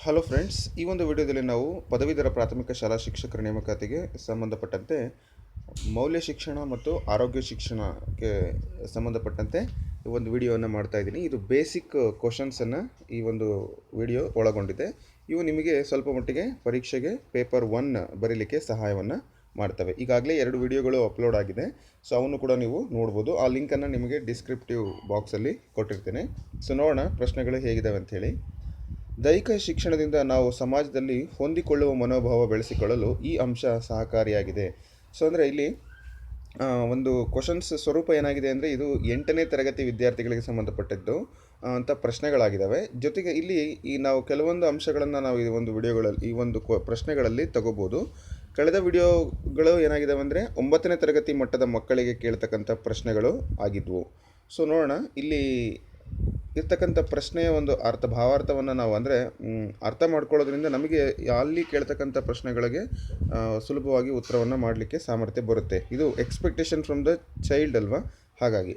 Hello friends, ಈ ಒಂದು ವಿಡಿಯೋದಲ್ಲಿ ನಾವು ಪದವೀಧರ ಪ್ರಾಥಮಿಕ ಶಾಲಾ ಶಿಕ್ಷಕರ ನೇಮಕಾತಿಗೆ ಸಂಬಂಧಪಟ್ಟಂತೆ ಮೌಲ್ಯ ಶಿಕ್ಷಣ ಮತ್ತು ಆರೋಗ್ಯ ಶಿಕ್ಷಣಕ್ಕೆ ಸಂಬಂಧಪಟ್ಟಂತೆ ಈ ಒಂದು ವಿಡಿಯೋವನ್ನು ಮಾಡ್ತಾ ಇದ್ದೀನಿ. ಇದು ಬೇಸಿಕ್ ಕ್ವಶನ್ಸನ್ನು ಈ ಒಂದು ವಿಡಿಯೋ ಒಳಗೊಂಡಿದೆ. ಇವು ನಿಮಗೆ ಸ್ವಲ್ಪ ಮಟ್ಟಿಗೆ ಪರೀಕ್ಷೆಗೆ ಪೇಪರ್ 1 ಬರೀಲಿಕ್ಕೆ ಸಹಾಯವನ್ನು ಮಾಡ್ತವೆ. ಈಗಾಗಲೇ 2 ವಿಡಿಯೋಗಳು ಅಪ್ಲೋಡ್ ಆಗಿದೆ, ಸೊ ಅವನ್ನು ಕೂಡ ನೀವು ನೋಡ್ಬೋದು. ಆ ಲಿಂಕನ್ನು ನಿಮಗೆ ಡಿಸ್ಕ್ರಿಪ್ಟಿವ್ ಬಾಕ್ಸಲ್ಲಿ ಕೊಟ್ಟಿರ್ತೇನೆ. ಸೊ ನೋಡೋಣ ಪ್ರಶ್ನೆಗಳು ಹೇಗಿದ್ದಾವೆ ಅಂಥೇಳಿ. ದೈಹಿಕ ಶಿಕ್ಷಣದಿಂದ ನಾವು ಸಮಾಜದಲ್ಲಿ ಹೊಂದಿಕೊಳ್ಳುವ ಮನೋಭಾವ ಬೆಳೆಸಿಕೊಳ್ಳಲು ಈ ಅಂಶ ಸಹಕಾರಿಯಾಗಿದೆ. ಸೊ ಅಂದರೆ ಇಲ್ಲಿ ಒಂದು ಕ್ವಶನ್ಸ್ ಸ್ವರೂಪ ಏನಾಗಿದೆ ಅಂದರೆ, ಇದು 8ನೇ ತರಗತಿ ವಿದ್ಯಾರ್ಥಿಗಳಿಗೆ ಸಂಬಂಧಪಟ್ಟಿದ್ದು ಅಂತ ಪ್ರಶ್ನೆಗಳಾಗಿದ್ದಾವೆ. ಜೊತೆಗೆ ಇಲ್ಲಿ ನಾವು ಕೆಲವೊಂದು ಅಂಶಗಳನ್ನು ನಾವು ಈ ಒಂದು ವಿಡಿಯೋಗಳಲ್ಲಿ ಈ ಒಂದು ಪ್ರಶ್ನೆಗಳಲ್ಲಿ ತಗೋಬೋದು. ಕಳೆದ ವಿಡಿಯೋಗಳು ಏನಾಗಿದ್ದಾವೆ ಅಂದರೆ 9ನೇ ತರಗತಿ ಮಟ್ಟದ ಮಕ್ಕಳಿಗೆ ಕೇಳ್ತಕ್ಕಂಥ ಪ್ರಶ್ನೆಗಳು ಆಗಿದ್ವು. ಸೊ ನೋಡೋಣ, ಇಲ್ಲಿ ಇರ್ತಕ್ಕಂಥ ಪ್ರಶ್ನೆಯ ಒಂದು ಭಾವಾರ್ಥವನ್ನು ನಾವು ಅಂದರೆ ಅರ್ಥ ಮಾಡ್ಕೊಳ್ಳೋದ್ರಿಂದ ನಮಗೆ ಅಲ್ಲಿ ಕೇಳ್ತಕ್ಕಂಥ ಪ್ರಶ್ನೆಗಳಿಗೆ ಸುಲಭವಾಗಿ ಉತ್ತರವನ್ನು ಮಾಡಲಿಕ್ಕೆ ಸಾಮರ್ಥ್ಯ ಬರುತ್ತೆ. ಇದು ಎಕ್ಸ್ಪೆಕ್ಟೇಷನ್ ಫ್ರಮ್ ದ ಚೈಲ್ಡ್ ಅಲ್ವಾ. ಹಾಗಾಗಿ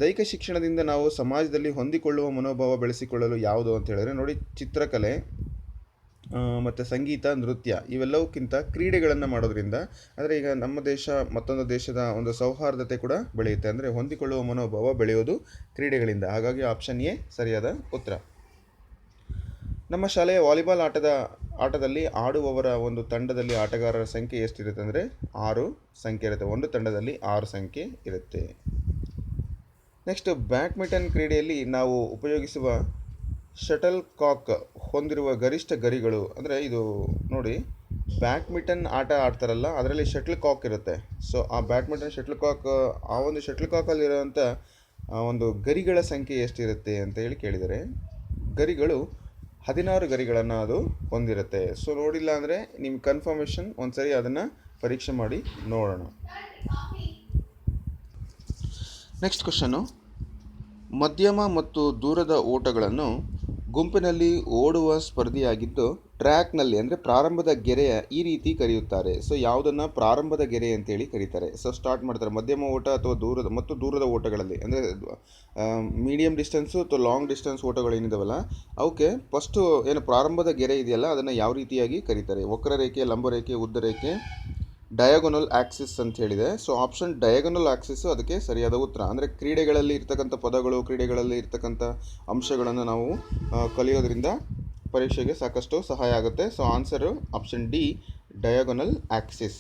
ದೈಹಿಕ ಶಿಕ್ಷಣದಿಂದ ನಾವು ಸಮಾಜದಲ್ಲಿ ಹೊಂದಿಕೊಳ್ಳುವ ಮನೋಭಾವ ಬೆಳೆಸಿಕೊಳ್ಳಲು ಯಾವುದು ಅಂತ ಹೇಳಿದ್ರೆ ನೋಡಿ, ಚಿತ್ರಕಲೆ ಮತ್ತು ಸಂಗೀತ, ನೃತ್ಯ ಇವೆಲ್ಲವಕ್ಕಿಂತ ಕ್ರೀಡೆಗಳನ್ನು ಮಾಡೋದ್ರಿಂದ, ಅಂದರೆ ಈಗ ನಮ್ಮ ದೇಶ ಮತ್ತೊಂದು ದೇಶದ ಒಂದು ಸೌಹಾರ್ದತೆ ಕೂಡ ಬೆಳೆಯುತ್ತೆ. ಅಂದರೆ ಹೊಂದಿಕೊಳ್ಳುವ ಮನೋಭಾವ ಬೆಳೆಯೋದು ಕ್ರೀಡೆಗಳಿಂದ. ಹಾಗಾಗಿ ಆಪ್ಷನ್ ಎ ಸರಿಯಾದ ಉತ್ತರ. ನಮ್ಮ ಶಾಲೆಯ ವಾಲಿಬಾಲ್ ಆಟದಲ್ಲಿ ಆಡುವವರ ಒಂದು ತಂಡದಲ್ಲಿ ಆಟಗಾರರ ಸಂಖ್ಯೆ ಎಷ್ಟಿರುತ್ತೆ ಅಂದರೆ 6 ಸಂಖ್ಯೆ ಇರುತ್ತೆ. ಒಂದು ತಂಡದಲ್ಲಿ 6 ಸಂಖ್ಯೆ ಇರುತ್ತೆ. ನೆಕ್ಸ್ಟ್, ಬ್ಯಾಡ್ಮಿಂಟನ್ ಕ್ರೀಡೆಯಲ್ಲಿ ನಾವು ಉಪಯೋಗಿಸುವ ಶಟಲ್ ಕಾಕ್ ಹೊಂದಿರುವ ಗರಿಷ್ಠ ಗರಿಗಳು. ಅಂದರೆ ಇದು ನೋಡಿ, ಬ್ಯಾಡ್ಮಿಂಟನ್ ಆಟ ಆಡ್ತಾರಲ್ಲ, ಅದರಲ್ಲಿ ಶಟಲ್ ಕಾಕ್ ಇರುತ್ತೆ. ಸೊ ಆ ಬ್ಯಾಡ್ಮಿಂಟನ್ ಶಟಲ್ ಕಾಕ್, ಆ ಒಂದು ಶಟಲ್ ಕಾಕಲ್ಲಿರುವಂಥ ಒಂದು ಗರಿಗಳ ಸಂಖ್ಯೆ ಎಷ್ಟಿರುತ್ತೆ ಅಂತ ಹೇಳಿ ಕೇಳಿದರೆ, ಗರಿಗಳು 16 ಗರಿಗಳನ್ನು ಅದು ಹೊಂದಿರುತ್ತೆ. ಸೊ ನೋಡಿಲ್ಲ ಅಂದರೆ ನಿಮ್ಮ ಕನ್ಫರ್ಮೇಷನ್ ಒಂದ್ಸರಿ ಅದನ್ನು ಪರೀಕ್ಷೆ ಮಾಡಿ ನೋಡೋಣ. ನೆಕ್ಸ್ಟ್ ಕ್ವಶನ್ನು, ಮಧ್ಯಮ ಮತ್ತು ದೂರದ ಓಟಗಳನ್ನು ಗುಂಪಿನಲ್ಲಿ ಓಡುವ ಸ್ಪರ್ಧೆಯಾಗಿದ್ದು ಟ್ರ್ಯಾಕ್ನಲ್ಲಿ ಅಂದರೆ ಪ್ರಾರಂಭದ ಗೆರೆಯ ಈ ರೀತಿ ಕರೆಯುತ್ತಾರೆ. ಸೊ ಯಾವುದನ್ನು ಪ್ರಾರಂಭದ ಗೆರೆ ಅಂತೇಳಿ ಕರೀತಾರೆ. ಸೊ ಸ್ಟಾರ್ಟ್ ಮಾಡ್ತಾರೆ ಮಧ್ಯಮ ಓಟ ಅಥವಾ ದೂರದ ಓಟಗಳಲ್ಲಿ, ಅಂದರೆ ಮೀಡಿಯಮ್ ಡಿಸ್ಟೆನ್ಸು ಅಥವಾ ಲಾಂಗ್ ಡಿಸ್ಟೆನ್ಸ್ ಓಟಗಳು ಏನಿದಾವಲ್ಲ, ಅವಕ್ಕೆ ಫಸ್ಟು ಏನು ಪ್ರಾರಂಭದ ಗೆರೆ ಇದೆಯಲ್ಲ ಅದನ್ನು ಯಾವ ರೀತಿಯಾಗಿ ಕರೀತಾರೆ? ವಕ್ರರೇಖೆ, ಲಂಬರೇಖೆ, ಉದ್ದರೇಖೆ, ಡಯಾಗೋನಲ್ ಆಕ್ಸಿಸ್ ಅಂತ ಹೇಳಿದೆ. ಸೊ ಆಪ್ಷನ್ ಡಯಾಗೋನಲ್ ಆಕ್ಸಿಸ್ ಅದಕ್ಕೆ ಸರಿಯಾದ ಉತ್ತರ. ಅಂದರೆ ಕ್ರೀಡೆಗಳಲ್ಲಿ ಇರ್ತಕ್ಕಂಥ ಪದಗಳು, ಕ್ರೀಡೆಗಳಲ್ಲಿ ಇರ್ತಕ್ಕಂಥ ಅಂಶಗಳನ್ನು ನಾವು ಕಲಿಯೋದ್ರಿಂದ ಪರೀಕ್ಷೆಗೆ ಸಾಕಷ್ಟು ಸಹಾಯ ಆಗುತ್ತೆ. So answer option D, diagonal Axis.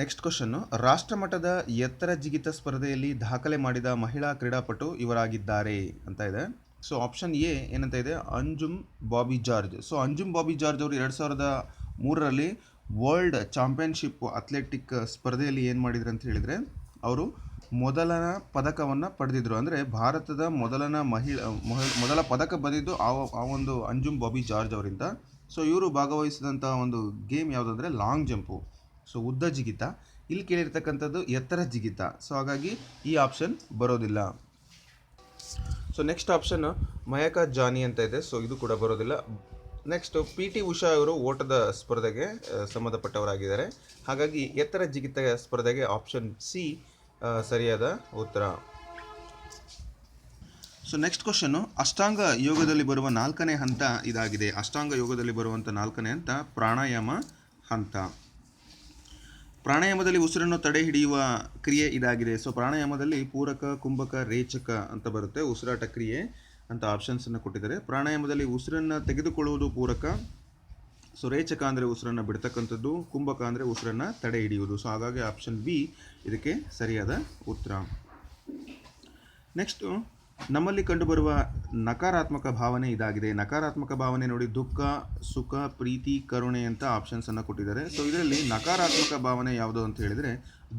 Next question, ರಾಷ್ಟ್ರಮಟ್ಟದ ಎತ್ತರ ಜಿಗಿತ ಸ್ಪರ್ಧೆಯಲ್ಲಿ ದಾಖಲೆ ಮಾಡಿದ ಮಹಿಳಾ ಕ್ರೀಡಾಪಟು ಇವರಾಗಿದ್ದಾರೆ ಅಂತ ಇದೆ. ಸೊ ಆಪ್ಷನ್ ಎ ಏನಂತ ಇದೆ, Anjum Bobby George. So Anjum Bobby George ಅವರು 2003ರಲ್ಲಿ ವರ್ಲ್ಡ್ ಚಾಂಪಿಯನ್ಶಿಪ್ ಅಥ್ಲೆಟಿಕ್ ಸ್ಪರ್ಧೆಯಲ್ಲಿ ಏನು ಮಾಡಿದ್ರು ಅಂತ ಹೇಳಿದರೆ, ಅವರು ಮೊದಲ ಪದಕವನ್ನು ಪಡೆದಿದ್ದರು. ಅಂದರೆ ಭಾರತದ ಮೊದಲ ಪದಕ ಬಂದಿದ್ದು ಆ ಒಂದು ಅಂಜುಮ್ ಬಾಬಿ ಜಾರ್ಜ್ ಅವರಿಂದ. ಸೊ ಇವರು ಭಾಗವಹಿಸಿದಂಥ ಒಂದು ಗೇಮ್ ಯಾವುದಂದರೆ ಲಾಂಗ್ ಜಂಪು, ಸೊ ಉದ್ದ ಜಿಗಿತ. ಇಲ್ಲಿ ಕೇಳಿರ್ತಕ್ಕಂಥದ್ದು ಎತ್ತರ ಜಿಗಿತ. ಸೊ ಹಾಗಾಗಿ ಈ ಆಪ್ಷನ್ ಬರೋದಿಲ್ಲ. ಸೊ ನೆಕ್ಸ್ಟ್ ಆಪ್ಷನ್ ಮಯಕಾ ಜಾನಿ ಅಂತ ಇದೆ. ಸೊ ಇದು ಕೂಡ ಬರೋದಿಲ್ಲ. ನೆಕ್ಸ್ಟ್, PT ಉಷಾ ಅವರು ಓಟದ ಸ್ಪರ್ಧೆಗೆ ಸಂಬಂಧಪಟ್ಟವರಾಗಿದ್ದಾರೆ. ಹಾಗಾಗಿ ಎತ್ತರ ಜಿಗಿತ ಸ್ಪರ್ಧೆಗೆ ಆಪ್ಷನ್ ಸಿ ಸರಿಯಾದ ಉತ್ತರ. ಸೊ ನೆಕ್ಸ್ಟ್ ಕ್ವಶನ್ನು, ಅಷ್ಟಾಂಗ ಯೋಗದಲ್ಲಿ ಬರುವ 4ನೇ ಹಂತ ಇದಾಗಿದೆ. ಅಷ್ಟಾಂಗ ಯೋಗದಲ್ಲಿ ಬರುವಂಥ 4ನೇ ಹಂತ ಪ್ರಾಣಾಯಾಮ ಹಂತ. ಪ್ರಾಣಾಯಾಮದಲ್ಲಿ ಉಸಿರನ್ನು ತಡೆ ಹಿಡಿಯುವ ಕ್ರಿಯೆ ಇದಾಗಿದೆ. ಸೊ ಪ್ರಾಣಾಯಾಮದಲ್ಲಿ ಪೂರಕ, ಕುಂಭಕ, ರೇಚಕ ಅಂತ ಬರುತ್ತೆ, ಉಸಿರಾಟ ಕ್ರಿಯೆ ಅಂತ ಆಪ್ಷನ್ಸನ್ನು ಕೊಟ್ಟಿದ್ದಾರೆ. ಪ್ರಾಣಾಯಾಮದಲ್ಲಿ ಉಸಿರನ್ನು ತೆಗೆದುಕೊಳ್ಳುವುದು ಪೂರಕ, ಸೊ ರೇಚಕ ಅಂದರೆ ಉಸಿರನ್ನು ಬಿಡ್ತಕ್ಕಂಥದ್ದು, ಕುಂಭಕ ಅಂದರೆ ಉಸಿರನ್ನು ತಡೆ ಹಿಡಿಯುವುದು. ಸೊ ಹಾಗಾಗಿ ಆಪ್ಷನ್ ಬಿ ಇದಕ್ಕೆ ಸರಿಯಾದ ಉತ್ತರ. ನೆಕ್ಸ್ಟು, ನಮ್ಮಲ್ಲಿ ಕಂಡುಬರುವ ನಕಾರಾತ್ಮಕ ಭಾವನೆ ಇದಾಗಿದೆ. ನಕಾರಾತ್ಮಕ ಭಾವನೆ ನೋಡಿ, ದುಃಖ, ಸುಖ, ಪ್ರೀತಿ, ಕರುಣೆ ಅಂತ ಆಪ್ಷನ್ಸನ್ನು ಕೊಟ್ಟಿದ್ದಾರೆ. ಸೊ ಇದರಲ್ಲಿ ನಕಾರಾತ್ಮಕ ಭಾವನೆ ಯಾವುದು ಅಂತ ಹೇಳಿದರೆ,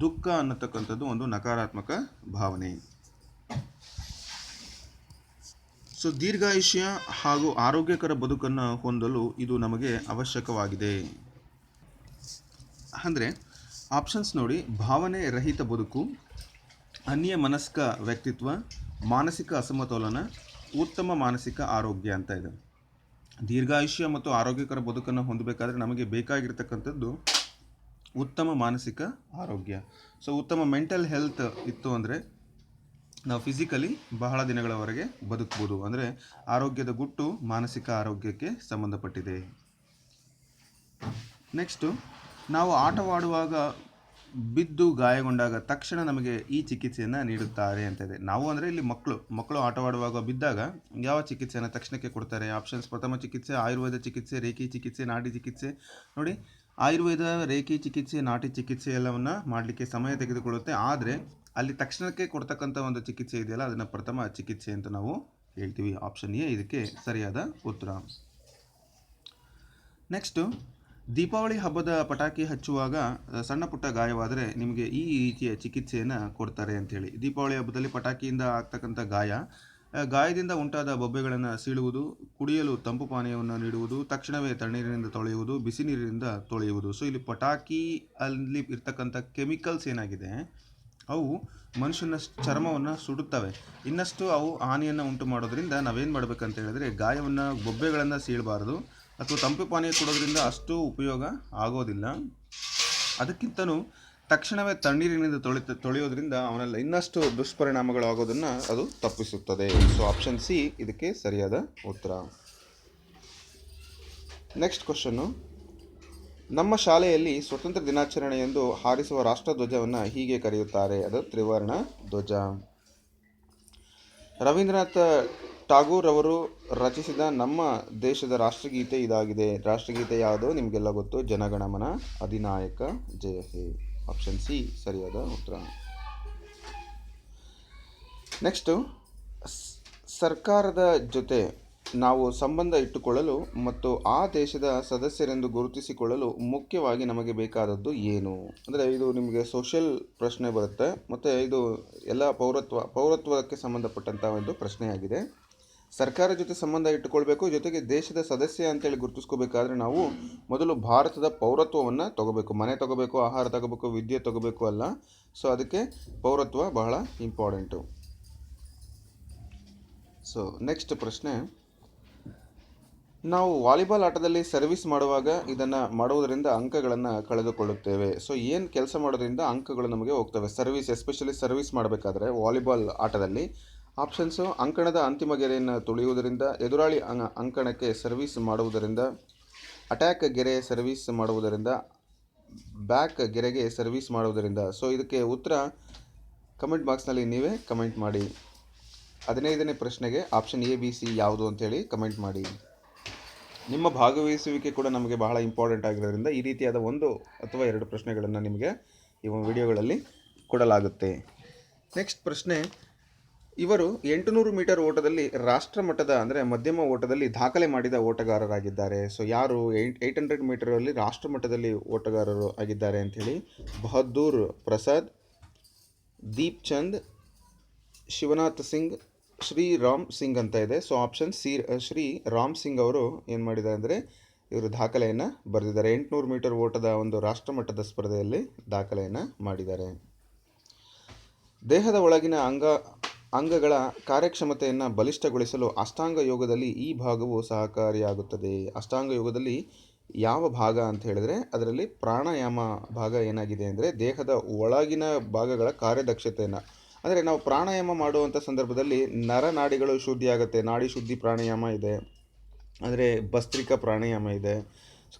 ದುಃಖ ಅನ್ನತಕ್ಕಂಥದ್ದು ಒಂದು ನಕಾರಾತ್ಮಕ ಭಾವನೆ. ಸೊ ದೀರ್ಘಾಯುಷ್ಯ ಹಾಗೂ ಆರೋಗ್ಯಕರ ಬದುಕನ್ನು ಹೊಂದಲು ಇದು ನಮಗೆ ಅವಶ್ಯಕವಾಗಿದೆ. ಅಂದರೆ ಆಪ್ಷನ್ಸ್ ನೋಡಿ, ಭಾವನೆ ರಹಿತ ಬದುಕು, ಅನ್ಯ ಮನಸ್ಕ ವ್ಯಕ್ತಿತ್ವ, ಮಾನಸಿಕ ಅಸಮತೋಲನ, ಉತ್ತಮ ಮಾನಸಿಕ ಆರೋಗ್ಯ ಅಂತ ಇದೆ. ದೀರ್ಘಾಯುಷ್ಯ ಮತ್ತು ಆರೋಗ್ಯಕರ ಬದುಕನ್ನು ಹೊಂದಬೇಕಾದ್ರೆ ನಮಗೆ ಬೇಕಾಗಿರ್ತಕ್ಕಂಥದ್ದು ಉತ್ತಮ ಮಾನಸಿಕ ಆರೋಗ್ಯ. ಸೊ ಉತ್ತಮ ಮೆಂಟಲ್ ಹೆಲ್ತ್ ಇತ್ತು ಅಂದರೆ ನಾವು ಫಿಸಿಕಲಿ ಬಹಳ ದಿನಗಳವರೆಗೆ ಬದುಕ್ಬೋದು. ಅಂದರೆ ಆರೋಗ್ಯದ ಗುಟ್ಟು ಮಾನಸಿಕ ಆರೋಗ್ಯಕ್ಕೆ ಸಂಬಂಧಪಟ್ಟಿದೆ. ನೆಕ್ಸ್ಟು, ನಾವು ಆಟವಾಡುವಾಗ ಬಿದ್ದು ಗಾಯಗೊಂಡಾಗ ತಕ್ಷಣ ನಮಗೆ ಈ ಚಿಕಿತ್ಸೆಯನ್ನು ನೀಡುತ್ತಾರೆ ಅಂತ ಇದೆ. ನಾವು ಅಂದರೆ ಇಲ್ಲಿ ಮಕ್ಕಳು ಆಟವಾಡುವಾಗ ಬಿದ್ದಾಗ ಯಾವ ಚಿಕಿತ್ಸೆಯನ್ನು ತಕ್ಷಣಕ್ಕೆ ಕೊಡ್ತಾರೆ? ಆಪ್ಷನ್ಸ್: ಪ್ರಥಮ ಚಿಕಿತ್ಸೆ, ಆಯುರ್ವೇದ ಚಿಕಿತ್ಸೆ, ರೇಖಿ ಚಿಕಿತ್ಸೆ, ನಾಟಿ ಚಿಕಿತ್ಸೆ. ನೋಡಿ, ಆಯುರ್ವೇದ, ರೇಖಿ ಚಿಕಿತ್ಸೆ, ನಾಟಿ ಚಿಕಿತ್ಸೆ ಎಲ್ಲವನ್ನು ಮಾಡಲಿಕ್ಕೆ ಸಮಯ ತೆಗೆದುಕೊಳ್ಳುತ್ತೆ. ಆದರೆ ಅಲ್ಲಿ ತಕ್ಷಣಕ್ಕೆ ಕೊಡ್ತಕ್ಕಂಥ ಒಂದು ಚಿಕಿತ್ಸೆ ಇದೆಯಲ್ಲ, ಅದನ್ನು ಪ್ರಥಮ ಚಿಕಿತ್ಸೆ ಅಂತ ನಾವು ಹೇಳ್ತೀವಿ. ಆಪ್ಷನ್ ಎ ಇದಕ್ಕೆ ಸರಿಯಾದ ಉತ್ತರ. ನೆಕ್ಸ್ಟು, ದೀಪಾವಳಿ ಹಬ್ಬದ ಪಟಾಕಿ ಹಚ್ಚುವಾಗ ಸಣ್ಣ ಪುಟ್ಟ ಗಾಯವಾದರೆ ನಿಮಗೆ ಈ ರೀತಿಯ ಚಿಕಿತ್ಸೆಯನ್ನು ಕೊಡ್ತಾರೆ ಅಂಥೇಳಿ. ದೀಪಾವಳಿ ಹಬ್ಬದಲ್ಲಿ ಪಟಾಕಿಯಿಂದ ಆಗ್ತಕ್ಕಂಥ ಗಾಯದಿಂದ ಉಂಟಾದ ಬೊಬ್ಬೆಗಳನ್ನು ಸೀಳುವುದು, ಕುಡಿಯಲು ತಂಪು ಪಾನೀಯವನ್ನು ನೀಡುವುದು, ತಕ್ಷಣವೇ ತಣ್ಣೀರಿನಿಂದ ತೊಳೆಯುವುದು, ಬಿಸಿ ನೀರಿನಿಂದ ತೊಳೆಯುವುದು. ಸೊ ಇಲ್ಲಿ ಪಟಾಕಿ ಅಲ್ಲಿ ಇರ್ತಕ್ಕಂಥ ಕೆಮಿಕಲ್ಸ್ ಏನಾಗಿದೆ, ಅವು ಮನುಷ್ಯನ ಚರ್ಮವನ್ನು ಸುಡುತ್ತವೆ. ಇನ್ನಷ್ಟು ಅವು ಹಾನಿಯನ್ನು ಉಂಟು ಮಾಡೋದ್ರಿಂದ ನಾವೇನು ಮಾಡಬೇಕಂತ ಹೇಳಿದ್ರೆ, ಬೊಬ್ಬೆಗಳನ್ನು ಸೀಳಬಾರ್ದು, ಅಥವಾ ತಂಪು ಪಾನೀಯ ಕೊಡೋದ್ರಿಂದ ಅಷ್ಟು ಉಪಯೋಗ ಆಗೋದಿಲ್ಲ. ಅದಕ್ಕಿಂತಲೂ ತಕ್ಷಣವೇ ತಣ್ಣೀರಿನಿಂದ ತೊಳೆಯೋದ್ರಿಂದ ಅವನೆಲ್ಲ ಇನ್ನಷ್ಟು ದುಷ್ಪರಿಣಾಮಗಳು ಆಗೋದನ್ನು ಅದು ತಪ್ಪಿಸುತ್ತದೆ. ಸೊ ಆಪ್ಷನ್ ಸಿ ಇದಕ್ಕೆ ಸರಿಯಾದ ಉತ್ತರ. ನೆಕ್ಸ್ಟ್ ಕ್ವಶನ್ನು: ನಮ್ಮ ಶಾಲೆಯಲ್ಲಿ ಸ್ವತಂತ್ರ ದಿನಾಚರಣೆಯೆಂದು ಹಾರಿಸುವ ರಾಷ್ಟ್ರಧ್ವಜವನ್ನು ಹೀಗೆ ಕರೆಯುತ್ತಾರೆ. ಅದು ತ್ರಿವರ್ಣ ಧ್ವಜ. ರವೀಂದ್ರನಾಥ ಟಾಗೂರ್ ಅವರು ರಚಿಸಿದ ನಮ್ಮ ದೇಶದ ರಾಷ್ಟ್ರಗೀತೆ ಇದಾಗಿದೆ. ರಾಷ್ಟ್ರಗೀತೆ ಯಾವುದು? ನಿಮಗೆಲ್ಲ ಗೊತ್ತು, ಜನಗಣಮನ ಅಧಿನಾಯಕ ಜಯ ಹೇ. ಆಪ್ಷನ್ ಸಿ ಸರಿಯಾದ ಉತ್ತರ. ನೆಕ್ಸ್ಟು, ಸರ್ಕಾರದ ಜೊತೆ ನಾವು ಸಂಬಂಧ ಇಟ್ಟುಕೊಳ್ಳಲು ಮತ್ತು ಆ ದೇಶದ ಸದಸ್ಯರೆಂದು ಗುರುತಿಸಿಕೊಳ್ಳಲು ಮುಖ್ಯವಾಗಿ ನಮಗೆ ಬೇಕಾದದ್ದು ಏನು? ಅಂದರೆ ಇದು ನಿಮಗೆ ಸೋಷಿಯಲ್ ಪ್ರಶ್ನೆ ಬರುತ್ತೆ, ಮತ್ತು ಇದು ಎಲ್ಲ ಪೌರತ್ವಕ್ಕೆ ಸಂಬಂಧಪಟ್ಟಂಥ ಒಂದು ಪ್ರಶ್ನೆಯಾಗಿದೆ. ಸರ್ಕಾರ ಜೊತೆ ಸಂಬಂಧ ಇಟ್ಟುಕೊಳ್ಬೇಕು, ಜೊತೆಗೆ ದೇಶದ ಸದಸ್ಯ ಅಂತೇಳಿ ಗುರುತಿಸ್ಕೋಬೇಕಾದ್ರೆ ನಾವು ಮೊದಲು ಭಾರತದ ಪೌರತ್ವವನ್ನು ತಗೋಬೇಕು. ಮನೆ ತಗೋಬೇಕು, ಆಹಾರ ತಗೋಬೇಕು, ವಿದ್ಯೆ ತಗೋಬೇಕು ಅಲ್ಲ. ಸೊ ಅದಕ್ಕೆ ಪೌರತ್ವ ಬಹಳ ಇಂಪಾರ್ಟೆಂಟು. ಸೊ ನೆಕ್ಸ್ಟ್ ಪ್ರಶ್ನೆ: ನಾವು ವಾಲಿಬಾಲ್ ಆಟದಲ್ಲಿ ಸರ್ವಿಸ್ ಮಾಡುವಾಗ ಇದನ್ನು ಮಾಡುವುದರಿಂದ ಅಂಕಗಳನ್ನು ಕಳೆದುಕೊಳ್ಳುತ್ತೇವೆ. ಸೊ ಏನು ಕೆಲಸ ಮಾಡೋದ್ರಿಂದ ಅಂಕಗಳು ನಮಗೆ ಹೋಗ್ತವೆ? ಎಸ್ಪೆಷಲಿ ಸರ್ವಿಸ್ ಮಾಡಬೇಕಾದ್ರೆ ವಾಲಿಬಾಲ್ ಆಟದಲ್ಲಿ ಆಪ್ಷನ್ಸು: ಅಂಕಣದ ಅಂತಿಮ ಗೆರೆಯನ್ನು ತುಳಿಯುವುದರಿಂದ, ಎದುರಾಳಿ ಅಂಕಣಕ್ಕೆ ಸರ್ವಿಸ್ ಮಾಡುವುದರಿಂದ, ಅಟ್ಯಾಕ್ ಗೆರೆ ಸರ್ವಿಸ್ ಮಾಡುವುದರಿಂದ, ಬ್ಯಾಕ್ ಗೆರೆಗೆ ಸರ್ವಿಸ್ ಮಾಡುವುದರಿಂದ. ಸೊ ಇದಕ್ಕೆ ಉತ್ತರ ಕಮೆಂಟ್ ಬಾಕ್ಸ್ನಲ್ಲಿ ನೀವೇ ಕಮೆಂಟ್ ಮಾಡಿ. 15ನೇ ಪ್ರಶ್ನೆಗೆ ಆಪ್ಷನ್ ಎ, ಬಿ, ಸಿ ಯಾವುದು ಅಂತೇಳಿ ಕಮೆಂಟ್ ಮಾಡಿ. ನಿಮ್ಮ ಭಾಗವಹಿಸುವಿಕೆ ಕೂಡ ನಮಗೆ ಬಹಳ ಇಂಪಾರ್ಟೆಂಟ್ ಆಗಿರೋದ್ರಿಂದ ಈ ರೀತಿಯಾದ 1 ಅಥವಾ 2 ಪ್ರಶ್ನೆಗಳನ್ನು ನಿಮಗೆ ಈ ವಿಡಿಯೋಗಳಲ್ಲಿ ಕೊಡಲಾಗುತ್ತೆ. ನೆಕ್ಸ್ಟ್ ಪ್ರಶ್ನೆ: ಇವರು 800 ಮೀಟರ್ ಓಟದಲ್ಲಿ ರಾಷ್ಟ್ರಮಟ್ಟದ ಅಂದರೆ ಮಧ್ಯಮ ಓಟದಲ್ಲಿ ದಾಖಲೆ ಮಾಡಿದ ಓಟಗಾರರಾಗಿದ್ದಾರೆ. ಸೊ ಯಾರು 800 ಮೀಟರಲ್ಲಿ ರಾಷ್ಟ್ರಮಟ್ಟದಲ್ಲಿ ಓಟಗಾರರು ಆಗಿದ್ದಾರೆ ಅಂಥೇಳಿ? ಬಹದ್ದೂರ್ ಪ್ರಸಾದ್, ದೀಪ್ ಚಂದ್, ಶಿವನಾಥ್ ಸಿಂಗ್, ಶ್ರೀ ರಾಮ್ ಸಿಂಗ್ ಅಂತ ಇದೆ. So option C Shri Ram Singh ಅವರು ಏನು ಮಾಡಿದ್ದಾರೆ ಅಂದರೆ ಇವರು ದಾಖಲೆಯನ್ನು ಬರೆದಿದ್ದಾರೆ. 800 ಮೀಟರ್ ಓಟದ ಒಂದು ರಾಷ್ಟ್ರಮಟ್ಟದ ಸ್ಪರ್ಧೆಯಲ್ಲಿ ದಾಖಲೆಯನ್ನು ಮಾಡಿದ್ದಾರೆ. ದೇಹದ ಒಳಗಿನ ಅಂಗಗಳ ಕಾರ್ಯಕ್ಷಮತೆಯನ್ನು ಬಲಿಷ್ಠಗೊಳಿಸಲು ಅಷ್ಟಾಂಗ ಯೋಗದಲ್ಲಿ ಈ ಭಾಗವು ಸಹಕಾರಿಯಾಗುತ್ತದೆ. ಅಷ್ಟಾಂಗ ಯೋಗದಲ್ಲಿ ಯಾವ ಭಾಗ ಅಂತ ಹೇಳಿದ್ರೆ ಅದರಲ್ಲಿ ಪ್ರಾಣಾಯಾಮ ಭಾಗ ಏನಾಗಿದೆ ಅಂದರೆ ದೇಹದ ಒಳಗಿನ ಭಾಗಗಳ ಕಾರ್ಯದಕ್ಷತೆಯನ್ನು, ಅಂದರೆ ನಾವು ಪ್ರಾಣಾಯಾಮ ಮಾಡುವಂಥ ಸಂದರ್ಭದಲ್ಲಿ ನರನಾಡಿಗಳು ಶುದ್ಧಿ ಆಗುತ್ತೆ. ನಾಡಿ ಶುದ್ಧಿ ಪ್ರಾಣಾಯಾಮ ಇದೆ, ಅಂದರೆ ಭಸ್ತ್ರಿಕಾ ಪ್ರಾಣಾಯಾಮ ಇದೆ,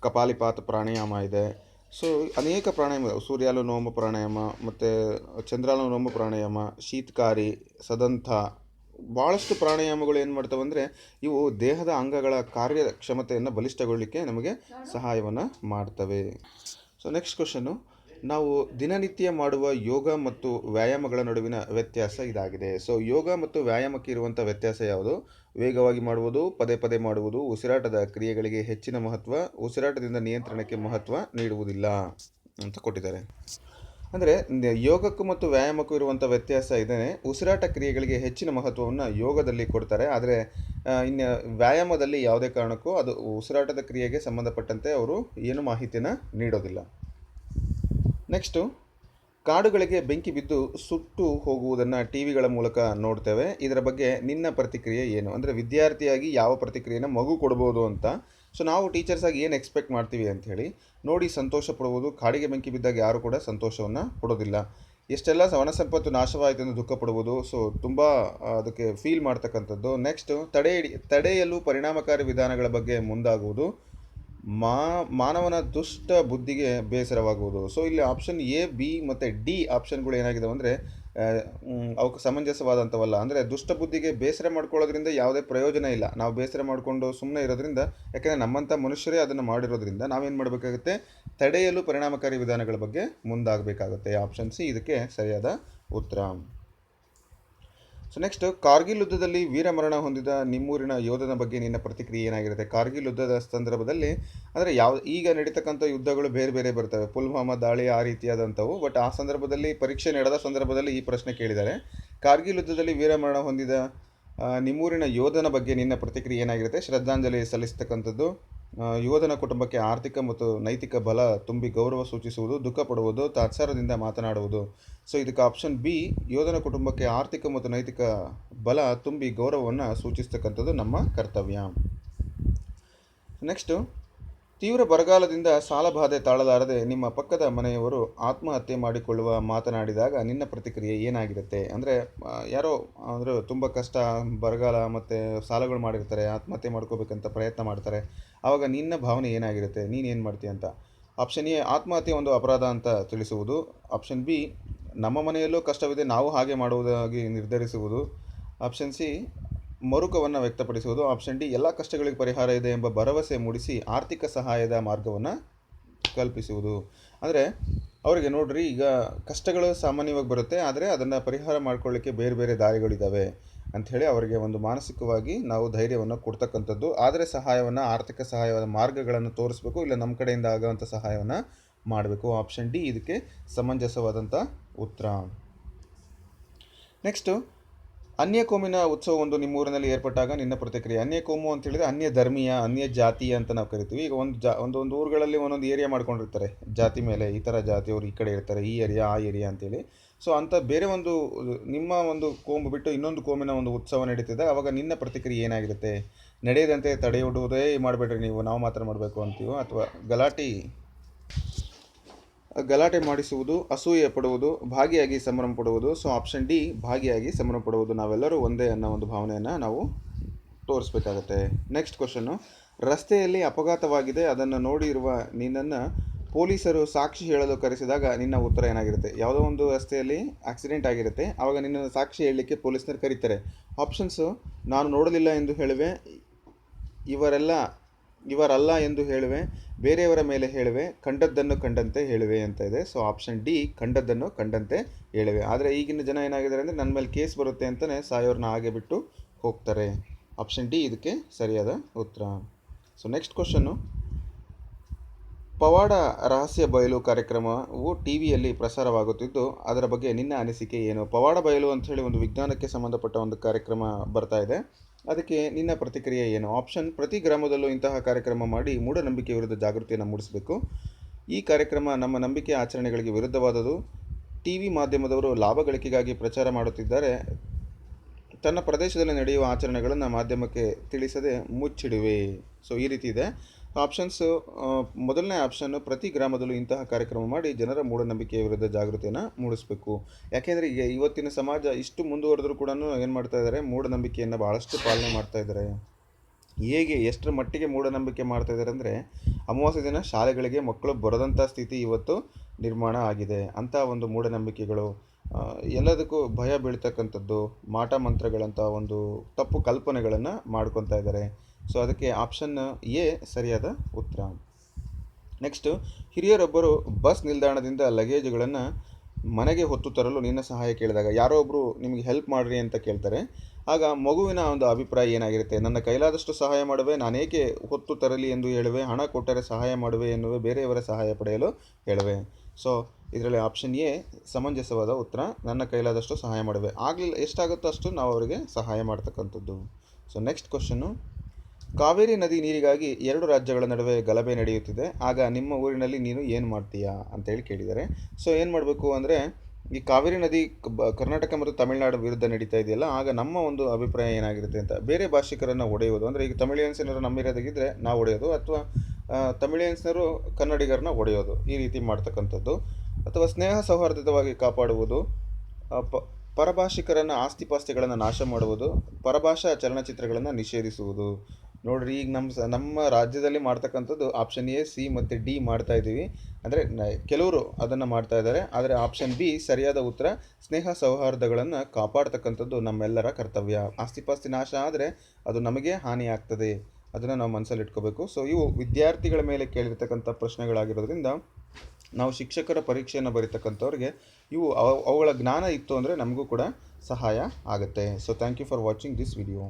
ಕಪಾಲಿಪಾತ ಪ್ರಾಣಾಯಾಮ ಇದೆ. ಸೊ ಅನೇಕ ಪ್ರಾಣಾಯಾಮ, ಸೂರ್ಯಾನುಲೋಮ ಪ್ರಾಣಾಯಾಮ, ಮತ್ತು ಚಂದ್ರಾನುಲೋಮ ಪ್ರಾಣಾಯಾಮ, ಶೀತಕಾರಿ, ಸದಂಥ, ಭಾಳಷ್ಟು ಪ್ರಾಣಾಯಾಮಗಳು ಏನು ಮಾಡ್ತವೆ ಅಂದರೆ ಇವು ದೇಹದ ಅಂಗಗಳ ಕಾರ್ಯಕ್ಷಮತೆಯನ್ನು ಬಲಿಷ್ಠಗೊಳ್ಳಲಿಕ್ಕೆ ನಮಗೆ ಸಹಾಯವನ್ನು ಮಾಡ್ತವೆ. ಸೊ ನೆಕ್ಸ್ಟ್ ಕ್ವಶನ್ನು: ನಾವು ದಿನನಿತ್ಯ ಮಾಡುವ ಯೋಗ ಮತ್ತು ವ್ಯಾಯಾಮಗಳ ನಡುವಿನ ವ್ಯತ್ಯಾಸ ಇದಾಗಿದೆ. ಸೊ ಯೋಗ ಮತ್ತು ವ್ಯಾಯಾಮಕ್ಕೆ ಇರುವಂಥ ವ್ಯತ್ಯಾಸ ಯಾವುದು? ವೇಗವಾಗಿ ಮಾಡುವುದು, ಪದೇ ಪದೇ ಮಾಡುವುದು, ಉಸಿರಾಟದ ಕ್ರಿಯೆಗಳಿಗೆ ಹೆಚ್ಚಿನ ಮಹತ್ವ, ಉಸಿರಾಟದಿಂದ ನಿಯಂತ್ರಣಕ್ಕೆ ಮಹತ್ವ ನೀಡುವುದಿಲ್ಲ ಅಂತ ಕೊಟ್ಟಿದ್ದಾರೆ. ಅಂದರೆ ಯೋಗಕ್ಕೂ ಮತ್ತು ವ್ಯಾಯಾಮಕ್ಕೂ ಇರುವಂಥ ವ್ಯತ್ಯಾಸ ಇದೆ. ಉಸಿರಾಟ ಕ್ರಿಯೆಗಳಿಗೆ ಹೆಚ್ಚಿನ ಮಹತ್ವವನ್ನು ಯೋಗದಲ್ಲಿ ಕೊಡ್ತಾರೆ, ಆದರೆ ಇನ್ನು ವ್ಯಾಯಾಮದಲ್ಲಿ ಯಾವುದೇ ಕಾರಣಕ್ಕೂ ಅದು ಉಸಿರಾಟದ ಕ್ರಿಯೆಗೆ ಸಂಬಂಧಪಟ್ಟಂತೆ ಅವರು ಏನು ಮಾಹಿತಿಯನ್ನು ನೀಡೋದಿಲ್ಲ. ನೆಕ್ಸ್ಟು, ಕಾಡುಗಳಿಗೆ ಬೆಂಕಿ ಬಿದ್ದು ಸುಟ್ಟು ಹೋಗುವುದನ್ನು ಟಿ ವಿಗಳ ಮೂಲಕ ನೋಡ್ತೇವೆ. ಇದರ ಬಗ್ಗೆ ನಿನ್ನ ಪ್ರತಿಕ್ರಿಯೆ ಏನು? ಅಂದರೆ ವಿದ್ಯಾರ್ಥಿಯಾಗಿ ಯಾವ ಪ್ರತಿಕ್ರಿಯೆಯನ್ನು ಮಗು ಕೊಡ್ಬೋದು ಅಂತ. ಸೊ ನಾವು ಟೀಚರ್ಸಾಗಿ ಏನು ಎಕ್ಸ್ಪೆಕ್ಟ್ ಮಾಡ್ತೀವಿ ಅಂಥೇಳಿ ನೋಡಿ ಸಂತೋಷ ಪಡುವುದು. ಕಾಡಿಗೆ ಬೆಂಕಿ ಬಿದ್ದಾಗ ಯಾರು ಕೂಡ ಸಂತೋಷವನ್ನು ಪಡೋದಿಲ್ಲ. ಎಷ್ಟೆಲ್ಲ ವನ ಸಂಪತ್ತು ನಾಶವಾಯಿತು ಎಂದು ದುಃಖ ಪಡುವುದು. ಸೊ ತುಂಬ ಅದಕ್ಕೆ ಫೀಲ್ ಮಾಡ್ತಕ್ಕಂಥದ್ದು. ನೆಕ್ಸ್ಟು ತಡೆಯಲು ಪರಿಣಾಮಕಾರಿ ವಿಧಾನಗಳ ಬಗ್ಗೆ ಮುಂದಾಗುವುದು. ಮಾನವನ ದುಷ್ಟ ಬುದ್ಧಿಗೆ ಬೇಸರವಾಗುವುದು. ಸೊ ಇಲ್ಲಿ ಆಪ್ಷನ್ ಎ, ಬಿ ಮತ್ತು ಡಿ ಆಪ್ಷನ್ಗಳು ಏನಾಗಿದಾವೆ ಅಂದರೆ ಅವಕ್ಕೆ ಸಮಂಜಸವಾದಂಥವಲ್ಲ. ಅಂದರೆ ದುಷ್ಟ ಬುದ್ಧಿಗೆ ಬೇಸರ ಮಾಡ್ಕೊಳ್ಳೋದ್ರಿಂದ ಯಾವುದೇ ಪ್ರಯೋಜನ ಇಲ್ಲ. ನಾವು ಬೇಸರ ಮಾಡಿಕೊಂಡು ಸುಮ್ಮನೆ ಇರೋದ್ರಿಂದ, ಯಾಕೆಂದರೆ ನಮ್ಮಂಥ ಮನುಷ್ಯರೇ ಅದನ್ನು ಮಾಡಿರೋದ್ರಿಂದ ನಾವೇನು ಮಾಡಬೇಕಾಗುತ್ತೆ, ತಡೆಯಲು ಪರಿಣಾಮಕಾರಿ ವಿಧಾನಗಳ ಬಗ್ಗೆ ಮುಂದಾಗಬೇಕಾಗುತ್ತೆ. ಆಪ್ಷನ್ ಸಿ ಇದಕ್ಕೆ ಸರಿಯಾದ ಉತ್ತರ. ಸೊ ನೆಕ್ಸ್ಟ್, ಕಾರ್ಗಿಲ್ ಯುದ್ಧದಲ್ಲಿ ವೀರಮರಣ ಹೊಂದಿದ ನಿಮ್ಮೂರಿನ ಯೋಧನ ಬಗ್ಗೆ ನಿನ್ನ ಪ್ರತಿಕ್ರಿಯೆ ಏನಾಗಿರುತ್ತೆ? ಕಾರ್ಗಿಲ್ ಯುದ್ಧದ ಸಂದರ್ಭದಲ್ಲಿ ಅಂದರೆ ಈಗ ನಡೀತಕ್ಕಂಥ ಯುದ್ಧಗಳು ಬೇರೆ ಬೇರೆ ಬರ್ತವೆ, ಪುಲ್ವಾಮಾ ದಾಳಿ ಆ ರೀತಿಯಾದಂಥವು. ಬಟ್ ಆ ಸಂದರ್ಭದಲ್ಲಿ ಪರೀಕ್ಷೆ ನಡೆದ ಸಂದರ್ಭದಲ್ಲಿ ಈ ಪ್ರಶ್ನೆ ಕೇಳಿದ್ದಾರೆ. ಕಾರ್ಗಿಲ್ ಯುದ್ಧದಲ್ಲಿ ವೀರಮರಣ ಹೊಂದಿದ ನಿಮ್ಮೂರಿನ ಯೋಧನ ಬಗ್ಗೆ ನಿನ್ನ ಪ್ರತಿಕ್ರಿಯೆ ಏನಾಗಿರುತ್ತೆ? ಶ್ರದ್ಧಾಂಜಲಿ ಸಲ್ಲಿಸ್ತಕ್ಕಂಥದ್ದು, ಯೋಧನ ಕುಟುಂಬಕ್ಕೆ ಆರ್ಥಿಕ ಮತ್ತು ನೈತಿಕ ಬಲ ತುಂಬಿ ಗೌರವ ಸೂಚಿಸುವುದು, ದುಃಖ ಪಡುವುದು, ತಾತ್ಸಾರದಿಂದ ಮಾತನಾಡುವುದು. ಸೊ ಇದಕ್ಕೆ ಆಪ್ಷನ್ ಬಿ, ಯೋಧನ ಕುಟುಂಬಕ್ಕೆ ಆರ್ಥಿಕ ಮತ್ತು ನೈತಿಕ ಬಲ ತುಂಬಿ ಗೌರವವನ್ನು ಸೂಚಿಸ್ತಕ್ಕಂಥದ್ದು ನಮ್ಮ ಕರ್ತವ್ಯ. ನೆಕ್ಸ್ಟು, ತೀವ್ರ ಬರಗಾಲದಿಂದ ಸಾಲಬಾಧೆ ತಾಳಲಾರದೆ ನಿಮ್ಮ ಪಕ್ಕದ ಮನೆಯವರು ಆತ್ಮಹತ್ಯೆ ಮಾಡಿಕೊಳ್ಳುವ ಮಾತನಾಡಿದಾಗ ನಿನ್ನ ಪ್ರತಿಕ್ರಿಯೆ ಏನಾಗಿರುತ್ತೆ? ಅಂದರೆ ಯಾರೋ ಅಂದರೆ ತುಂಬ ಕಷ್ಟ, ಬರಗಾಲ ಮತ್ತು ಸಾಲಗಳು ಮಾಡಿರ್ತಾರೆ, ಆತ್ಮಹತ್ಯೆ ಮಾಡ್ಕೋಬೇಕಂತ ಪ್ರಯತ್ನ ಮಾಡ್ತಾರೆ. ಆವಾಗ ನಿನ್ನ ಭಾವನೆ ಏನಾಗಿರುತ್ತೆ? ನೀನೇನು ಮಾಡ್ತೀಯ ಅಂತ. ಆಪ್ಷನ್ ಎ, ಆತ್ಮಹತ್ಯೆ ಒಂದು ಅಪರಾಧ ಅಂತ ತಿಳಿಸುವುದು. ಆಪ್ಷನ್ ಬಿ, ನಮ್ಮ ಮನೆಯಲ್ಲೂ ಕಷ್ಟವಿದೆ, ನಾವು ಹಾಗೆ ಮಾಡುವುದಾಗಿ ನಿರ್ಧರಿಸುವುದು. ಆಪ್ಷನ್ ಸಿ, ಮರುಕವನ್ನು ವ್ಯಕ್ತಪಡಿಸುವುದು. ಆಪ್ಷನ್ ಡಿ, ಎಲ್ಲ ಕಷ್ಟಗಳಿಗೆ ಪರಿಹಾರ ಇದೆ ಎಂಬ ಭರವಸೆ ಮೂಡಿಸಿ ಆರ್ಥಿಕ ಸಹಾಯದ ಮಾರ್ಗವನ್ನು ಕಲ್ಪಿಸುವುದು. ಅಂದರೆ ಅವರಿಗೆ ನೋಡ್ರಿ, ಈಗ ಕಷ್ಟಗಳು ಸಾಮಾನ್ಯವಾಗಿ ಬರುತ್ತೆ, ಆದರೆ ಅದನ್ನು ಪರಿಹಾರ ಮಾಡ್ಕೊಳ್ಳಿಕ್ಕೆ ಬೇರೆ ಬೇರೆ ದಾರಿಗಳಿದ್ದಾವೆ ಅಂಥೇಳಿ ಅವರಿಗೆ ಒಂದು ಮಾನಸಿಕವಾಗಿ ನಾವು ಧೈರ್ಯವನ್ನು ಕೊಡ್ತಕ್ಕಂಥದ್ದು. ಆದರೆ ಸಹಾಯವನ್ನು, ಆರ್ಥಿಕ ಸಹಾಯವಾದ ಮಾರ್ಗಗಳನ್ನು ತೋರಿಸ್ಬೇಕು, ಇಲ್ಲ ನಮ್ಮ ಕಡೆಯಿಂದ ಆಗೋವಂಥ ಸಹಾಯವನ್ನು ಮಾಡಬೇಕು. ಆಪ್ಷನ್ ಡಿ ಇದಕ್ಕೆ ಸಮಂಜಸವಾದಂಥ ಉತ್ತರ. ನೆಕ್ಸ್ಟು, ಅನ್ಯ ಕೋಮಿನ ಉತ್ಸವವೊಂದು ನಿಮ್ಮೂರಿನಲ್ಲಿ ಏರ್ಪಟ್ಟಾಗ ನಿನ್ನ ಪ್ರತಿಕ್ರಿಯೆ. ಅನ್ಯ ಕೋಮು ಅಂತ ಹೇಳಿದರೆ ಅನ್ಯ ಧರ್ಮೀಯ, ಅನ್ಯ ಜಾತೀಯ ಅಂತ ನಾವು ಕರಿತೀವಿ. ಈಗ ಒಂದೊಂದು ಊರುಗಳಲ್ಲಿ ಒಂದೊಂದು ಏರಿಯಾ ಮಾಡ್ಕೊಂಡಿರ್ತಾರೆ ಜಾತಿ ಮೇಲೆ, ಈ ಥರ ಜಾತಿಯವರು ಈ ಕಡೆ ಇರ್ತಾರೆ, ಈ ಏರಿಯಾ ಆ ಏರಿಯಾ ಅಂತೇಳಿ. ಸೊ ಅಂಥ ಬೇರೆ ಒಂದು ನಿಮ್ಮ ಒಂದು ಕೋಮು ಬಿಟ್ಟು ಇನ್ನೊಂದು ಕೋಮಿನ ಒಂದು ಉತ್ಸವ ನಡೀತಿದೆ, ಆವಾಗ ನಿನ್ನ ಪ್ರತಿಕ್ರಿಯೆ ಏನಾಗಿರುತ್ತೆ? ನಡೆಯದಂತೆ ತಡೆಯುವುದೇ ಮಾಡಬೇಡ್ರಿ ನೀವು, ನಾವು ಮಾತ್ರ ಮಾಡಬೇಕು ಅಂತೀವೋ, ಅಥವಾ ಗಲಾಟೆ ಮಾಡಿಸುವುದು, ಅಸೂಯೆ ಪಡುವುದು, ಭಾಗಿಯಾಗಿ ಸಂಭ್ರಮ ಪಡುವುದು. ಸೊ ಆಪ್ಷನ್ ಡಿ, ಭಾಗಿಯಾಗಿ ಸಂಭ್ರಮ ಪಡುವುದು. ನಾವೆಲ್ಲರೂ ಒಂದೇ ಅನ್ನೋ ಒಂದು ಭಾವನೆಯನ್ನು ನಾವು ತೋರಿಸ್ಬೇಕಾಗತ್ತೆ. ನೆಕ್ಸ್ಟ್ ಕ್ವಶನ್ನು, ರಸ್ತೆಯಲ್ಲಿ ಅಪಘಾತವಾಗಿದೆ, ಅದನ್ನು ನೋಡಿರುವ ನಿನ್ನನ್ನು ಪೊಲೀಸರು ಸಾಕ್ಷಿ ಹೇಳಲು ಕರೆಸಿದಾಗ ನಿನ್ನ ಉತ್ತರ ಏನಾಗಿರುತ್ತೆ? ಯಾವುದೋ ಒಂದು ರಸ್ತೆಯಲ್ಲಿ ಆಕ್ಸಿಡೆಂಟ್ ಆಗಿರುತ್ತೆ, ಆವಾಗ ನಿನ್ನನ್ನು ಸಾಕ್ಷಿ ಹೇಳಲಿಕ್ಕೆ ಪೊಲೀಸ್ನರು ಕರೀತಾರೆ. ಆಪ್ಷನ್ಸು, ನಾನು ನೋಡಲಿಲ್ಲ ಎಂದು ಹೇಳುವೆ, ಇವರಲ್ಲ ಎಂದು ಹೇಳುವೆ, ಬೇರೆಯವರ ಮೇಲೆ ಹೇಳುವೆ, ಕಂಡದ್ದನ್ನು ಕಂಡಂತೆ ಹೇಳುವೆ ಅಂತ ಇದೆ. ಸೊ ಆಪ್ಷನ್ ಡಿ, ಕಂಡದ್ದನ್ನು ಕಂಡಂತೆ ಹೇಳುವೆ. ಆದರೆ ಈಗಿನ ಜನ ಏನಾಗಿದ್ದಾರೆ ಅಂದರೆ ನನ್ನ ಮೇಲೆ ಕೇಸ್ ಬರುತ್ತೆ ಅಂತಲೇ ಸಾಯೋರನ್ನ ಹಾಗೆ ಬಿಟ್ಟು ಹೋಗ್ತಾರೆ. ಆಪ್ಷನ್ ಡಿ ಇದಕ್ಕೆ ಸರಿಯಾದ ಉತ್ತರ. ಸೊ ನೆಕ್ಸ್ಟ್ ಕ್ವಶನ್ನು, ಪವಾಡ ರಹಸ್ಯ ಬಯಲು ಕಾರ್ಯಕ್ರಮವು ಟಿ ವಿಯಲ್ಲಿ ಪ್ರಸಾರವಾಗುತ್ತಿದ್ದು ಅದರ ಬಗ್ಗೆ ನಿನ್ನ ಅನಿಸಿಕೆ ಏನು? ಪವಾಡ ಬಯಲು ಅಂಥೇಳಿ ಒಂದು ವಿಜ್ಞಾನಕ್ಕೆ ಸಂಬಂಧಪಟ್ಟ ಒಂದು ಕಾರ್ಯಕ್ರಮ ಬರ್ತಾ ಇದೆ, ಅದಕ್ಕೆ ನಿನ್ನ ಪ್ರತಿಕ್ರಿಯೆ ಏನು? ಆಪ್ಷನ್, ಪ್ರತಿ ಗ್ರಾಮದಲ್ಲೂ ಇಂತಹ ಕಾರ್ಯಕ್ರಮ ಮಾಡಿ ಮೂಢನಂಬಿಕೆ ವಿರುದ್ಧ ಜಾಗೃತಿಯನ್ನು ಮೂಡಿಸಬೇಕು. ಈ ಕಾರ್ಯಕ್ರಮ ನಮ್ಮ ನಂಬಿಕೆ ಆಚರಣೆಗಳಿಗೆ ವಿರುದ್ಧವಾದದು. ಟಿ ವಿ ಮಾಧ್ಯಮದವರು ಲಾಭ ಗಳಿಕೆಗಾಗಿ ಪ್ರಚಾರ ಮಾಡುತ್ತಿದ್ದಾರೆ, ತನ್ನ ಪ್ರದೇಶದಲ್ಲಿ ನಡೆಯುವ ಆಚರಣೆಗಳನ್ನು ಮಾಧ್ಯಮಕ್ಕೆ ತಿಳಿಸದೆ ಮುಚ್ಚಿಡುವೆ. ಸೊ ಈ ರೀತಿ ಇದೆ ಆಪ್ಷನ್ಸು. ಮೊದಲನೇ ಆಪ್ಷನ್ನು, ಪ್ರತಿ ಗ್ರಾಮದಲ್ಲೂ ಇಂತಹ ಕಾರ್ಯಕ್ರಮ ಮಾಡಿ ಜನರ ಮೂಢನಂಬಿಕೆಯ ವಿರುದ್ಧ ಜಾಗೃತಿಯನ್ನು ಮೂಡಿಸಬೇಕು. ಯಾಕೆಂದರೆ ಈಗ ಇವತ್ತಿನ ಸಮಾಜ ಇಷ್ಟು ಮುಂದುವರೆದರೂ ಕೂಡ ಏನು ಮಾಡ್ತಾ ಇದ್ದಾರೆ, ಮೂಢನಂಬಿಕೆಯನ್ನು ಭಾಳಷ್ಟು ಪಾಲನೆ ಮಾಡ್ತಾ ಇದ್ದಾರೆ. ಹೇಗೆ ಎಷ್ಟರ ಮಟ್ಟಿಗೆ ಮೂಢನಂಬಿಕೆ ಮಾಡ್ತಾ ಇದ್ದಾರೆ ಅಂದರೆ, ಅಮಾವಾಸ್ಯೆ ದಿನ ಶಾಲೆಗಳಿಗೆ ಮಕ್ಕಳು ಬರದಂಥ ಸ್ಥಿತಿ ಇವತ್ತು ನಿರ್ಮಾಣ ಆಗಿದೆ. ಅಂಥ ಒಂದು ಮೂಢನಂಬಿಕೆಗಳು, ಎಲ್ಲದಕ್ಕೂ ಭಯ ಬೀಳ್ತಕ್ಕಂಥದ್ದು, ಮಾಟ ಮಂತ್ರಗಳಂಥ ಒಂದು ತಪ್ಪು ಕಲ್ಪನೆಗಳನ್ನು ಮಾಡ್ಕೊತಾ ಇದ್ದಾರೆ. ಸೊ ಅದಕ್ಕೆ ಆಪ್ಷನ್ ಎ ಸರಿಯಾದ ಉತ್ತರ. ನೆಕ್ಸ್ಟು, ಹಿರಿಯರೊಬ್ಬರು ಬಸ್ ನಿಲ್ದಾಣದಿಂದ ಲಗೇಜುಗಳನ್ನು ಮನೆಗೆ ಹೊತ್ತು ತರಲು ನಿನ್ನ ಸಹಾಯ ಕೇಳಿದಾಗ, ಯಾರೋ ಒಬ್ಬರು ನಿಮಗೆ ಹೆಲ್ಪ್ ಮಾಡಿರಿ ಅಂತ ಕೇಳ್ತಾರೆ, ಆಗ ಮಗುವಿನ ಒಂದು ಅಭಿಪ್ರಾಯ ಏನಾಗಿರುತ್ತೆ? ನನ್ನ ಕೈಲಾದಷ್ಟು ಸಹಾಯ ಮಾಡುವೆ, ನಾನೇಕೆ ಹೊತ್ತು ತರಲಿ ಎಂದು ಹೇಳುವೆ, ಹಣ ಕೊಟ್ಟರೆ ಸಹಾಯ ಮಾಡುವೆ ಎನ್ನುವೆ, ಬೇರೆಯವರ ಸಹಾಯ ಪಡೆಯಲು ಹೇಳುವೆ. ಸೊ ಇದರಲ್ಲಿ ಆಪ್ಷನ್ ಎ ಸಮಂಜಸವಾದ ಉತ್ತರ, ನನ್ನ ಕೈಲಾದಷ್ಟು ಸಹಾಯ ಮಾಡುವೆ. ಆಗಲಿಲ್ಲ, ಎಷ್ಟಾಗುತ್ತೋ ಅಷ್ಟು ನಾವು ಅವರಿಗೆ ಸಹಾಯ ಮಾಡ್ತಕ್ಕಂಥದ್ದು. ಸೊ ನೆಕ್ಸ್ಟ್ ಕ್ವಶನ್ನು, ಕಾವೇರಿ ನದಿ ನೀರಿಗಾಗಿ 2 ರಾಜ್ಯಗಳ ನಡುವೆ ಗಲಭೆ ನಡೆಯುತ್ತಿದೆ, ಆಗ ನಿಮ್ಮ ಊರಿನಲ್ಲಿ ನೀನು ಏನು ಮಾಡ್ತೀಯಾ ಅಂತೇಳಿ ಕೇಳಿದ್ದಾರೆ. ಸೊ ಏನು ಮಾಡಬೇಕು ಅಂದರೆ, ಈ ಕಾವೇರಿ ನದಿ ಕರ್ನಾಟಕ ಮತ್ತು ತಮಿಳುನಾಡು ವಿರುದ್ಧ ನಡೀತಾ ಇದೆಯಲ್ಲ, ಆಗ ನಮ್ಮ ಒಂದು ಅಭಿಪ್ರಾಯ ಏನಾಗಿರುತ್ತೆ ಅಂತ, ಬೇರೆ ಭಾಷಿಕರನ್ನು ಒಡೆಯೋದು. ಅಂದರೆ ಈಗ ತಮಿಳಿಯನ್ಸ್ನವರು ನಮ್ಮ ಏರಿಯಾದಾಗಿದ್ದರೆ ನಾವು ಒಡೆಯೋದು, ಅಥವಾ ತಮಿಳಿಯನ್ಸ್ನವರು ಕನ್ನಡಿಗರನ್ನ ಒಡೆಯೋದು, ಈ ರೀತಿ ಮಾಡ್ತಕ್ಕಂಥದ್ದು. ಅಥವಾ ಸ್ನೇಹ ಸೌಹಾರ್ದವಾಗಿ ಕಾಪಾಡುವುದು, ಪರಭಾಷಿಕರನ್ನು ಆಸ್ತಿಪಾಸ್ತಿಗಳನ್ನು ನಾಶ ಮಾಡುವುದು, ಪರಭಾಷಾ ಚಲನಚಿತ್ರಗಳನ್ನು ನಿಷೇಧಿಸುವುದು. ನೋಡ್ರಿ, ಈಗ ನಮ್ಮ ರಾಜ್ಯದಲ್ಲಿ ಮಾಡ್ತಕ್ಕಂಥದ್ದು ಆಪ್ಷನ್ ಎ, ಸಿ ಮತ್ತು ಡಿ ಮಾಡ್ತಾ ಇದ್ದೀವಿ. ಅಂದರೆ ಕೆಲವರು ಅದನ್ನು ಮಾಡ್ತಾ ಇದ್ದಾರೆ. ಆದರೆ ಆಪ್ಷನ್ ಬಿ ಸರಿಯಾದ ಉತ್ತರ. ಸ್ನೇಹ ಸೌಹಾರ್ದಗಳನ್ನು ಕಾಪಾಡ್ತಕ್ಕಂಥದ್ದು ನಮ್ಮೆಲ್ಲರ ಕರ್ತವ್ಯ. ಆಸ್ತಿಪಾಸ್ತಿ ನಾಶ ಆದರೆ ಅದು ನಮಗೆ ಹಾನಿ ಆಗ್ತದೆ, ಅದನ್ನು ನಾವು ಮನಸ್ಸಲ್ಲಿ ಇಟ್ಕೋಬೇಕು. ಸೊ ಇವು ವಿದ್ಯಾರ್ಥಿಗಳ ಮೇಲೆ ಕೇಳಿರ್ತಕ್ಕಂಥ ಪ್ರಶ್ನೆಗಳಾಗಿರೋದ್ರಿಂದ ನಾವು ಶಿಕ್ಷಕರ ಪರೀಕ್ಷೆಯನ್ನು ಬರೀತಕ್ಕಂಥವ್ರಿಗೆ ಇವು ಅವುಗಳ ಜ್ಞಾನ ಇತ್ತು ಅಂದರೆ ನಮಗೂ ಕೂಡ ಸಹಾಯ ಆಗುತ್ತೆ. So thank you for watching this video.